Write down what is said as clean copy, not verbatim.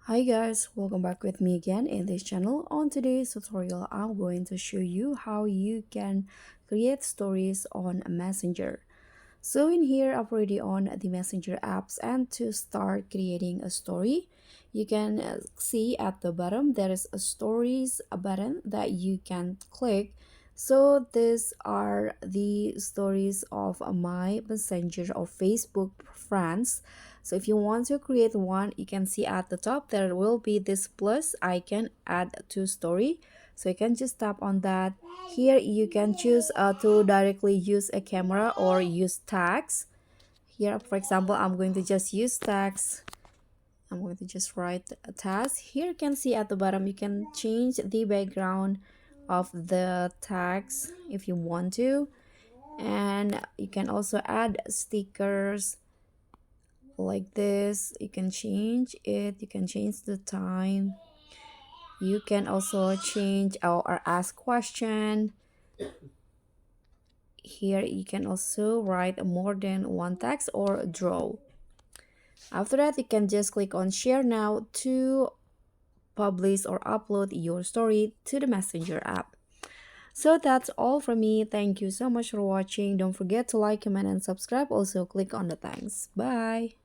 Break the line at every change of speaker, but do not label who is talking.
Hi guys, welcome back with me again in this channel. On today's tutorial, I'm going to show you how you can create stories on Messenger. So in here, I've already on the Messenger apps, and to start creating a story, you can see at the bottom there is a stories button that you can click. So these are the stories of my Messenger or Facebook friends. So if you want to create one, you can see at the top there will be this plus icon, add to story. So you can just tap on that. Here you can choose to directly use a camera or use tags. Here, for example, I'm going to just use tags. I'm going to just write a task. Here you can see at the bottom you can change the background of the tags if you want to, and you can also add stickers like this. You can change it, you can change the time, you can also change or ask question. Here you can also write more than one text or draw. After that, you can just click on share now to publish or upload your story to the Messenger app. So that's all from me. Thank you so much for watching. Don't forget to like, comment, and subscribe. Also, click on the thanks. Bye.